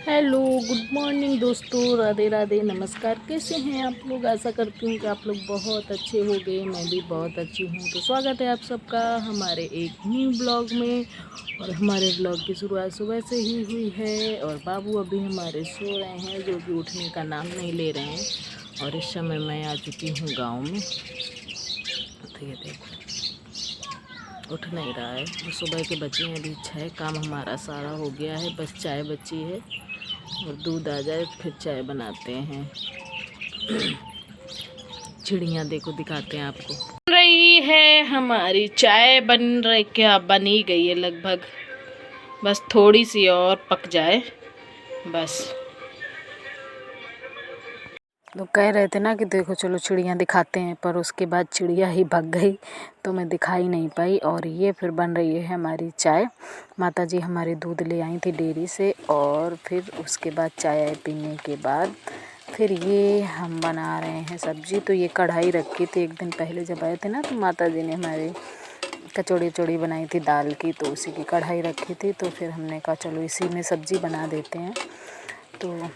Hello, good morning दोस्तों, राधे राधे, नमस्कार। कैसे हैं आप लोग? आशा करती हूँ कि आप लोग बहुत अच्छे होंगे। मैं भी बहुत अच्छी हूँ। तो स्वागत है आप सबका हमारे एक न्यू ब्लॉग में। और हमारे ब्लॉग की शुरुआत सुबह से ही हुई है और बाबू अभी हमारे सो रहे हैं, जो कि उठने का नाम नहीं ले रहे हैं। और इस समय मैं आ चुकी हूँ गाँव में। तो ये देखो, उठ नहीं रहा है। और सुबह के बचे हैं अभी 6। काम हमारा सारा हो गया है, बस चाय बची है और दूध आ जाए फिर चाय बनाते हैं। चिड़िया देखो, दिखाते हैं आपको। बन रही है हमारी चाय, बन रही क्या, बनी गई है लगभग। बस थोड़ी सी और पक जाए बस। तो कह रहे थे ना कि देखो चलो चिड़िया दिखाते हैं, पर उसके बाद चिड़िया ही भाग गई तो मैं दिखाई नहीं पाई। और ये फिर बन रही है हमारी चाय। माता जी हमारे दूध ले आई थी डेयरी से, और फिर उसके बाद चाय पीने के बाद फिर ये हम बना रहे हैं सब्जी। तो ये कढ़ाई रखी थी एक दिन पहले जब आए थे ना, तो माता जी ने हमारे कचौड़ी चौड़ी बनाई थी दाल की, तो उसी की कढ़ाई रखी थी। तो फिर हमने कहा चलो इसी में सब्जी बना देते हैं। तो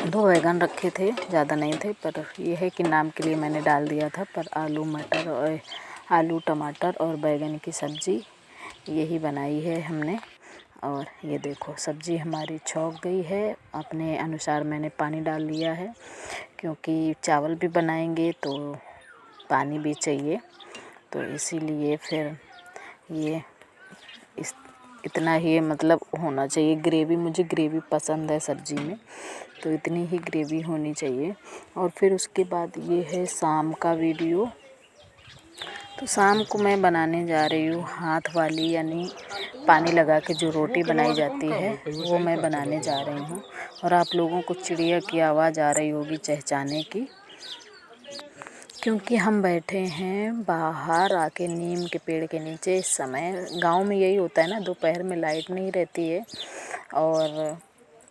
2 बैगन रखे थे, ज़्यादा नहीं थे, पर यह है कि नाम के लिए मैंने डाल दिया था। पर आलू मटर और आलू टमाटर और बैगन की सब्ज़ी यही बनाई है हमने। और ये देखो सब्ज़ी हमारी छौंक गई है। अपने अनुसार मैंने पानी डाल लिया है, क्योंकि चावल भी बनाएंगे तो पानी भी चाहिए। तो इसीलिए फिर ये इस इतना ही मतलब होना चाहिए ग्रेवी। मुझे ग्रेवी पसंद है सब्ज़ी में, तो इतनी ही ग्रेवी होनी चाहिए। और फिर उसके बाद ये है शाम का वीडियो। तो शाम को मैं बनाने जा रही हूँ हाथ वाली, यानी पानी लगा के जो रोटी बनाई जाती है वो मैं बनाने जा रही हूँ। और आप लोगों को चिड़िया की आवाज़ आ रही होगी चहचहाने की, क्योंकि हम बैठे हैं बाहर आके नीम के पेड़ के नीचे। इस समय गांव में यही होता है ना, दोपहर में लाइट नहीं रहती है, और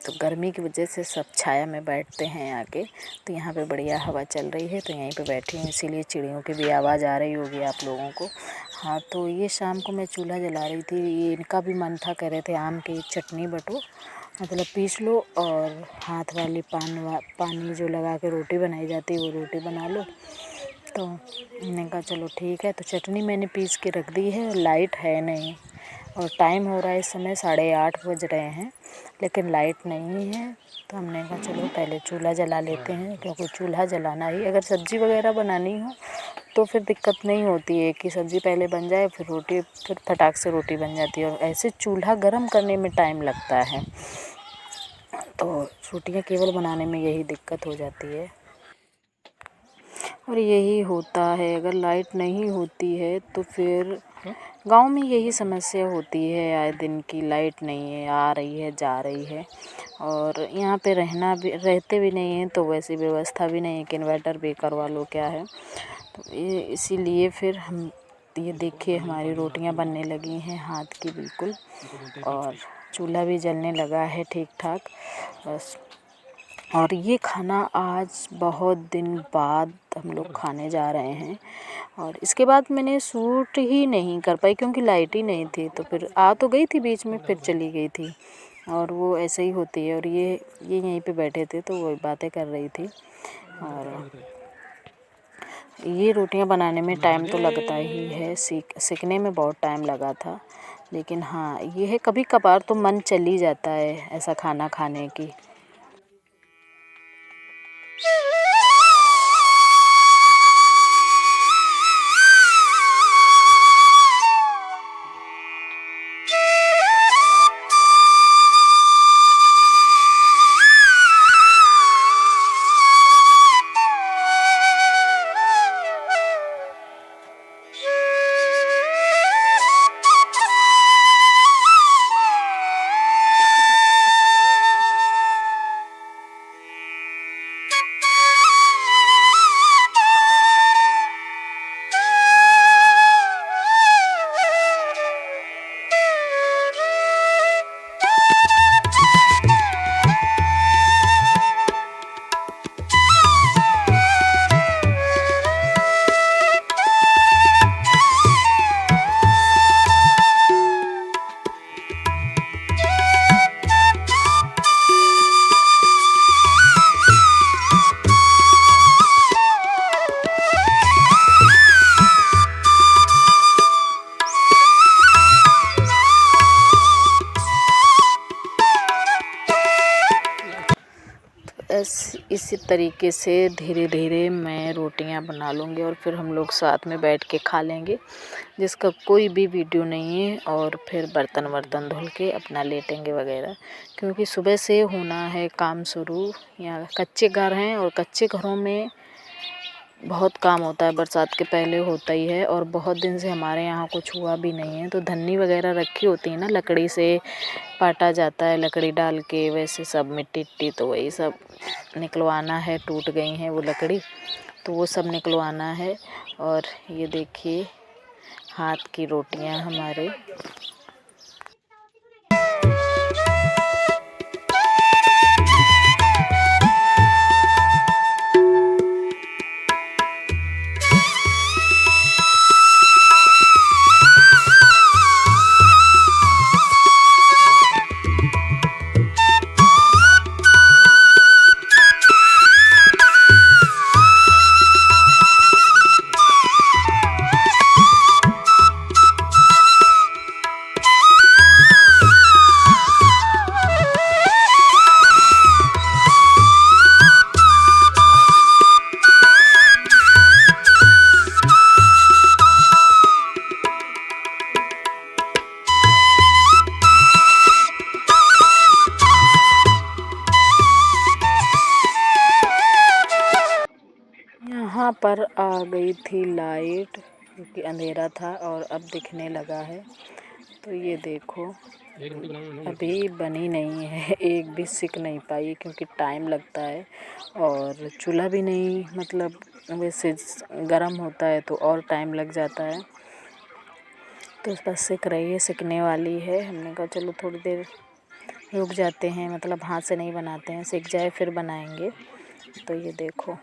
तो गर्मी की वजह से सब छाया में बैठते हैं आके। तो यहाँ पे बढ़िया हवा चल रही है, तो यहीं पे बैठी हूँ, इसीलिए चिड़ियों की भी आवाज़ आ रही होगी आप लोगों को। हाँ, तो ये शाम को मैं चूल्हा जला रही थी। ये इनका भी मन था, कह रहे थे आम की चटनी बटो, मतलब पीस लो और हाथ वाली पानी जो लगा के रोटी बनाई जाती है वो रोटी बना लो। तो मैंने कहा चलो ठीक है। तो चटनी मैंने पीस के रख दी है। लाइट है नहीं, और टाइम हो रहा है इस समय 8:30 बज रहे हैं, लेकिन लाइट नहीं है। तो हमने कहा चलो पहले चूल्हा जला लेते हैं, क्योंकि चूल्हा जलाना ही, अगर सब्ज़ी वगैरह बनानी हो तो फिर दिक्कत नहीं होती है कि सब्ज़ी पहले बन जाए फिर रोटी, फिर फटाक से रोटी बन जाती है। और ऐसे चूल्हा गर्म करने में टाइम लगता है, तो रोटियां केवल बनाने में यही दिक्कत हो जाती है। और यही होता है, अगर लाइट नहीं होती है तो फिर गांव में यही समस्या होती है आए दिन की। लाइट नहीं है, आ रही है जा रही है। और यहाँ पे रहते भी नहीं हैं, तो वैसी व्यवस्था भी नहीं है कि इन्वर्टर भी करवा लो क्या है। तो ये इसीलिए फिर हम, ये देखिए हमारी रोटियां बनने लगी हैं हाथ की बिल्कुल, और चूल्हा भी जलने लगा है ठीक ठाक बस। और ये खाना आज बहुत दिन बाद हम लोग खाने जा रहे हैं। और इसके बाद मैंने शूट ही नहीं कर पाई, क्योंकि लाइट ही नहीं थी। तो फिर आ तो गई थी बीच में, फिर चली गई थी, और वो ऐसे ही होती है। और ये यहीं पे बैठे थे तो वो बातें कर रही थी। और ये रोटियां बनाने में टाइम तो लगता ही है, सीखने में बहुत टाइम लगा था। लेकिन हाँ, ये है कभी कभार तो मन चल ही जाता है ऐसा खाना खाने की। बस इसी तरीके से धीरे धीरे मैं रोटियां बना लूँगी और फिर हम लोग साथ में बैठ के खा लेंगे, जिसका कोई भी वीडियो नहीं है। और फिर बर्तन वर्तन धुल के अपना लेटेंगे वगैरह, क्योंकि सुबह से होना है काम शुरू। यहाँ कच्चे घर हैं और कच्चे घरों में बहुत काम होता है, बरसात के पहले होता ही है। और बहुत दिन से हमारे यहाँ कुछ हुआ भी नहीं है, तो धन्नी वगैरह रखी होती है ना, लकड़ी से पाटा जाता है, लकड़ी डाल के वैसे सब मिट्टी इट्टी, तो वही सब निकलवाना है। टूट गई हैं वो लकड़ी, तो वो सब निकलवाना है। और ये देखिए हाथ की रोटियां हमारे। यहाँ पर आ गई थी लाइट, क्योंकि अंधेरा था और अब दिखने लगा है। तो ये देखो अभी बनी नहीं है, एक भी सिक नहीं पाई, क्योंकि टाइम लगता है। और चूल्हा भी नहीं, मतलब वैसे गर्म होता है तो और टाइम लग जाता है। तो बस सिक रही है, सिकने वाली है। हमने कहा चलो थोड़ी देर रुक जाते हैं, मतलब हाथ से नहीं बनाते हैं, सिक जाए फिर बनाएंगे। तो ये देखो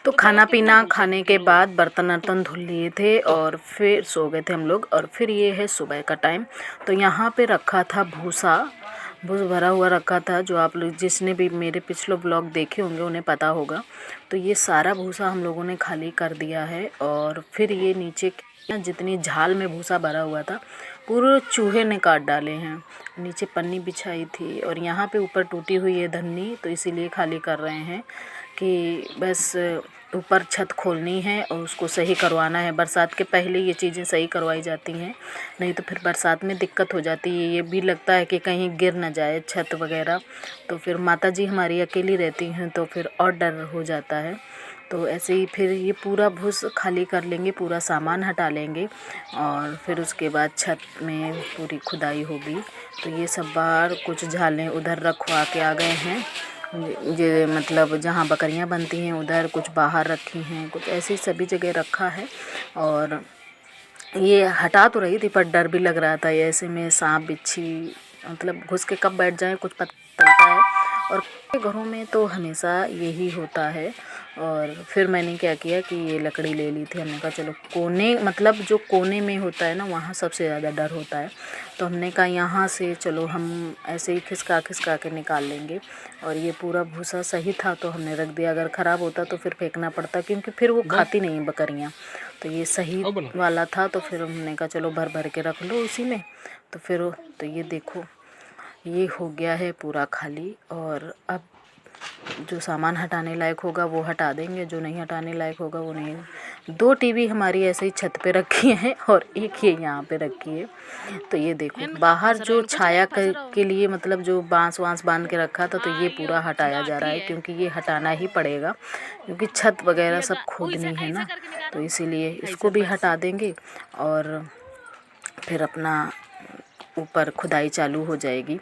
तो खाना पीना खाने के बाद बर्तन वर्तन धुल लिए थे और फिर सो गए थे हम लोग। और फिर ये है सुबह का टाइम। तो यहाँ पे रखा था भूसा भरा हुआ रखा था, जो आप लोग जिसने भी मेरे पिछले ब्लॉग देखे होंगे उन्हें पता होगा। तो ये सारा भूसा हम लोगों ने खाली कर दिया है। और फिर ये नीचे जितनी झाल में भूसा भरा हुआ था पूरे चूहे ने काट डाले हैं। नीचे पन्नी बिछाई थी और यहाँ पे ऊपर टूटी हुई है धन्नी, तो इसीलिए खाली कर रहे हैं कि बस ऊपर छत खोलनी है और उसको सही करवाना है। बरसात के पहले ये चीज़ें सही करवाई जाती हैं, नहीं तो फिर बरसात में दिक्कत हो जाती है। ये भी लगता है कि कहीं गिर ना जाए छत वगैरह, तो फिर माता जी हमारी अकेली रहती हैं तो फिर और डर हो जाता है। तो ऐसे ही फिर ये पूरा भूस खाली कर लेंगे, पूरा सामान हटा लेंगे और फिर उसके बाद छत में पूरी खुदाई होगी। तो ये सब बाहर कुछ झालें उधर रखवा के आ गए हैं, ये मतलब जहाँ बकरियाँ बनती हैं उधर, कुछ बाहर रखी हैं, कुछ ऐसी सभी जगह रखा है। और ये हटा तो रही थी पर डर भी लग रहा था, ये ऐसे में सांप बिच्छी मतलब घुस के कब बैठ जाए कुछ पता चलता है। और घरों में तो हमेशा यही होता है। और फिर मैंने क्या किया कि ये लकड़ी ले ली थी, हमने कहा चलो कोने, मतलब जो कोने में होता है ना वहाँ सबसे ज़्यादा डर होता है। तो हमने कहा यहाँ से चलो हम ऐसे ही खिसका खिसका के निकाल लेंगे। और ये पूरा भूसा सही था तो हमने रख दिया, अगर ख़राब होता तो फिर फेंकना पड़ता, क्योंकि फिर वो खाती नहीं बकरियाँ। तो ये सही वाला था, तो फिर हमने कहा चलो भर भर के रख लो उसी में। तो फिर तो ये देखो ये हो गया है पूरा खाली। और अब जो सामान हटाने लायक होगा वो हटा देंगे, जो नहीं हटाने लायक होगा वो नहीं। 2 टीवी हमारी ऐसे ही छत पे रखी है और एक ये यहाँ पे रखी है। तो ये देखो बाहर जो छाया के लिए मतलब जो बांस वांस बांध के रखा था, तो ये पूरा हटाया जा रहा है, क्योंकि ये हटाना ही पड़ेगा, क्योंकि छत वगैरह सब खोदनी है ना, तो इसीलिए इसको भी हटा देंगे। और फिर अपना ऊपर खुदाई चालू हो जाएगी।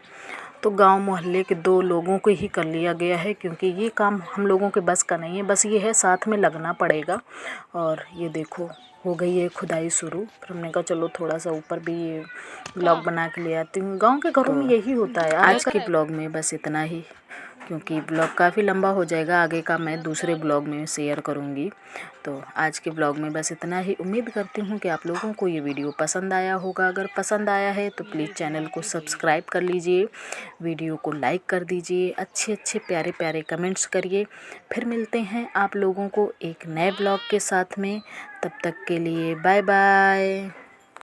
तो गांव मोहल्ले के 2 लोगों को ही कर लिया गया है, क्योंकि ये काम हम लोगों के बस का नहीं है, बस ये है साथ में लगना पड़ेगा। और ये देखो हो गई है खुदाई शुरू। फिर हमने कहा चलो थोड़ा सा ऊपर भी ये ब्लॉग बना के ले आती हूँ। गांव के घरों में यही होता है। आज के ब्लॉग में बस इतना ही। क्योंकि ब्लॉग काफ़ी लंबा हो जाएगा। आगे का मैं दूसरे ब्लॉग में शेयर करूँगी। तो आज के ब्लॉग में बस इतना ही। उम्मीद करती हूँ कि आप लोगों को ये वीडियो पसंद आया होगा। अगर पसंद आया है तो प्लीज़ चैनल को सब्सक्राइब कर लीजिए, वीडियो को लाइक कर दीजिए, अच्छे अच्छे प्यारे प्यारे कमेंट्स करिए। फिर मिलते हैं आप लोगों को एक नए ब्लॉग के साथ में। तब तक के लिए बाय बाय।